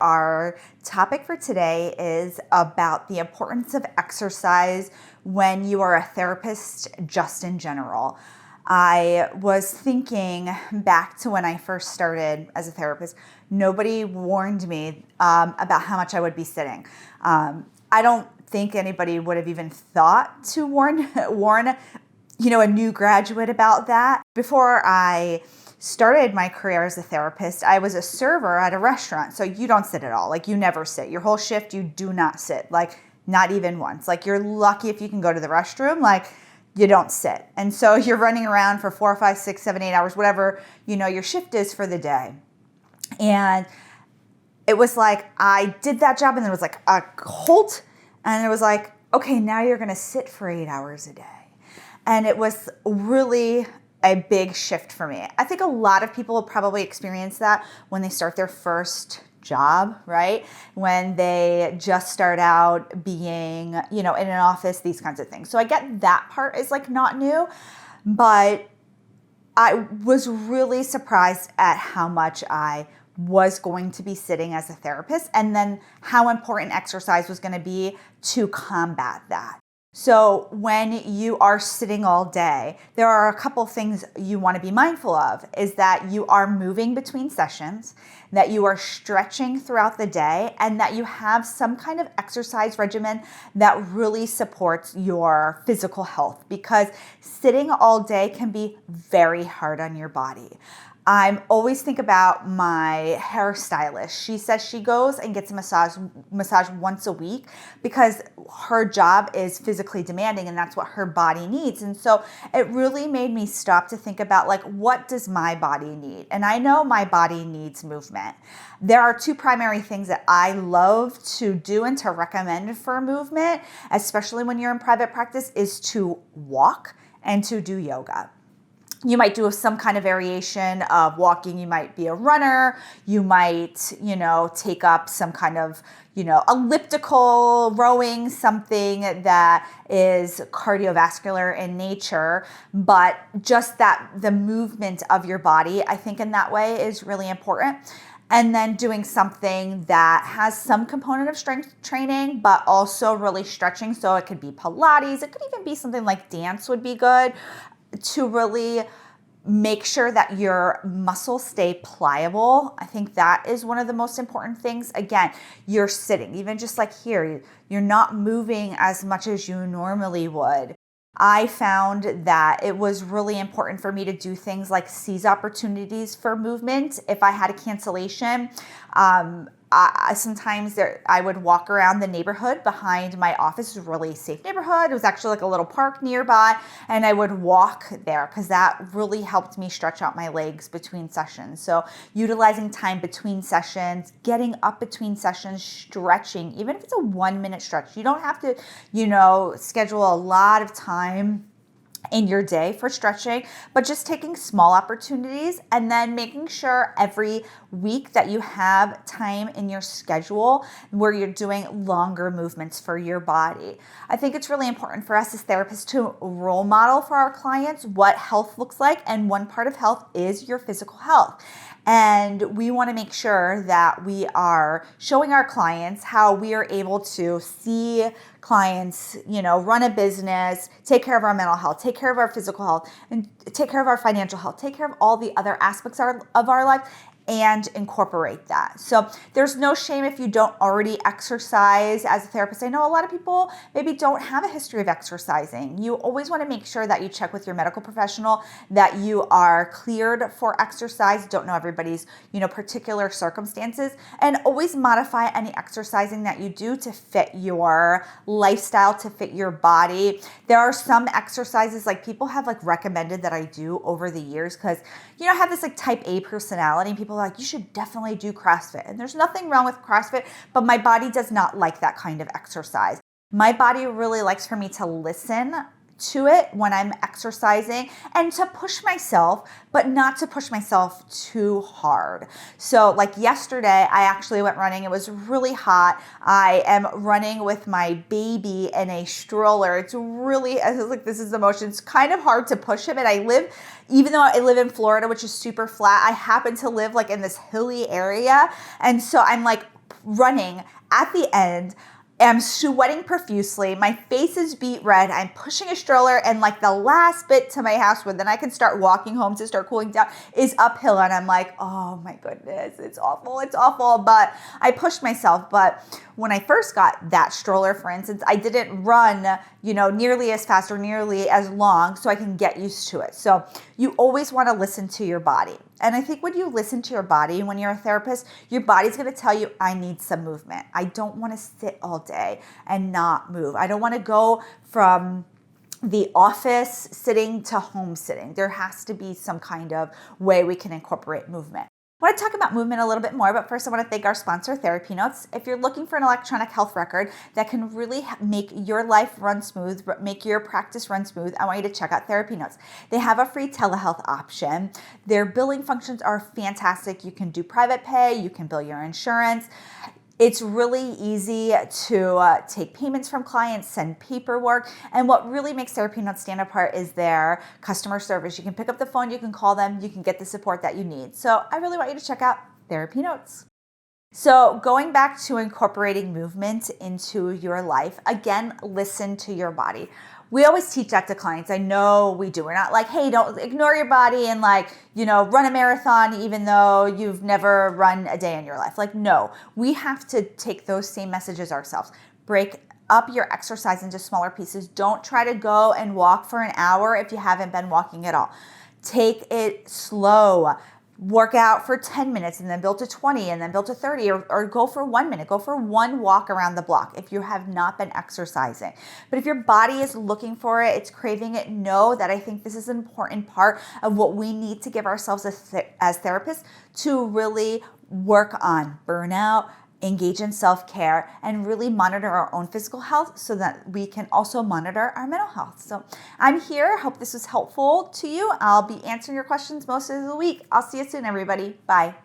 Our topic for today is about the importance of exercise when you are a therapist, just in general. I was thinking back to when I first started as a therapist. Nobody warned me about how much I would be sitting. I don't think anybody would have even thought to warn a new graduate about that. Before I started my career as a therapist, I was a server at a restaurant. So you don't sit at all. Like, you never sit. Your whole shift, you do not sit. Like, not even once. Like, you're lucky if you can go to the restroom. Like, you don't sit. And so you're running around for 4, 5, 6, 7, 8 hours, whatever, your shift is for the day. And it was like, I did that job and there was like a halt. And it was like, okay, now you're going to sit for 8 hours a day. And it was really a big shift for me. I think a lot of people will probably experience that when they start their first job, right? When they just start out being, in an office, these kinds of things. So I get that part is like not new, but I was really surprised at how much I was going to be sitting as a therapist, and then how important exercise was going to be to combat that. So when you are sitting all day, there are a couple things you want to be mindful of, is that you are moving between sessions, that you are stretching throughout the day, and that you have some kind of exercise regimen that really supports your physical health, because sitting all day can be very hard on your body. I always think about my hairstylist. She says she goes and gets a massage once a week because her job is physically demanding and that's what her body needs. And so it really made me stop to think about, like, what does my body need? And I know my body needs movement. There are two primary things that I love to do and to recommend for movement, especially when you're in private practice, is to walk and to do yoga. You might do some kind of variation of walking. You might be a runner. You might, take up some kind of, elliptical rowing, something that is cardiovascular in nature. But just that the movement of your body, I think in that way is really important. And then doing something that has some component of strength training, but also really stretching. So it could be Pilates. It could even be something like dance would be good, to really make sure that your muscles stay pliable. I think that is one of the most important things. Again, you're sitting, even just like here, you're not moving as much as you normally would. I found that it was really important for me to do things like seize opportunities for movement. If I had a cancellation, sometimes I would walk around the neighborhood behind my office. It was a really safe neighborhood. It was actually like a little park nearby, and I would walk there because that really helped me stretch out my legs between sessions. So utilizing time between sessions, getting up between sessions, stretching, even if it's a 1-minute stretch. You don't have to, schedule a lot of time in your day for stretching, but just taking small opportunities and then making sure every week that you have time in your schedule where you're doing longer movements for your body. I think it's really important for us as therapists to role model for our clients what health looks like, and one part of health is your physical health. And we want to make sure that we are showing our clients how we are able to see clients, run a business, take care of our mental health, take care of our physical health, and take care of our financial health, take care of all the other aspects of our life, and incorporate that. So there's no shame if you don't already exercise as a therapist. I know a lot of people maybe don't have a history of exercising. You always want to make sure that you check with your medical professional that you are cleared for exercise. Don't know everybody's, particular circumstances, and always modify any exercising that you do to fit your lifestyle, to fit your body. There are some exercises like people have like recommended that I do over the years because, I have this like type A personality, and people are like, you should definitely do CrossFit. And there's nothing wrong with CrossFit, but my body does not like that kind of exercise. My body really likes for me to listen to it when I'm exercising and to push myself, but not to push myself too hard. So like yesterday, I actually went running. It was really hot. I am running with my baby in a stroller. It's really, I was like, this is emotion. It's kind of hard to push him. And even though I live in Florida, which is super flat, I happen to live like in this hilly area. And so I'm like running at the end. I'm sweating profusely. My face is beet red. I'm pushing a stroller, and like the last bit to my house where then I can start walking home to start cooling down is uphill. And I'm like, oh my goodness, it's awful. It's awful. But I pushed myself. But when I first got that stroller, for instance, I didn't run, nearly as fast or nearly as long, so I can get used to it. So you always want to listen to your body. And I think when you listen to your body, when you're a therapist, your body's going to tell you, I need some movement. I don't want to sit all day and not move. I don't want to go from the office sitting to home sitting. There has to be some kind of way we can incorporate movement. I want to talk about movement a little bit more, but first I want to thank our sponsor, TherapyNotes. If you're looking for an electronic health record that can really make your life run smooth, make your practice run smooth, I want you to check out TherapyNotes. They have a free telehealth option. Their billing functions are fantastic. You can do private pay, you can bill your insurance. It's really easy to take payments from clients, send paperwork, and what really makes TherapyNotes stand apart is their customer service. You can pick up the phone, you can call them, you can get the support that you need. So I really want you to check out TherapyNotes. So going back to incorporating movement into your life, again, listen to your body. We always teach that to clients. I know we do. We're not like, hey, don't ignore your body and run a marathon even though you've never run a day in your life. No, we have to take those same messages ourselves. Break up your exercise into smaller pieces. Don't try to go and walk for an hour if you haven't been walking at all. Take it slow. Work out for 10 minutes and then build to 20 and then build to 30 or go for 1 minute. Go for one walk around the block if you have not been exercising. But if your body is looking for it, it's craving it, know that I think this is an important part of what we need to give ourselves as therapists to really work on burnout, engage in self-care, and really monitor our own physical health so that we can also monitor our mental health. So I'm here. Hope this was helpful to you. I'll be answering your questions most of the week. I'll see you soon, everybody. Bye.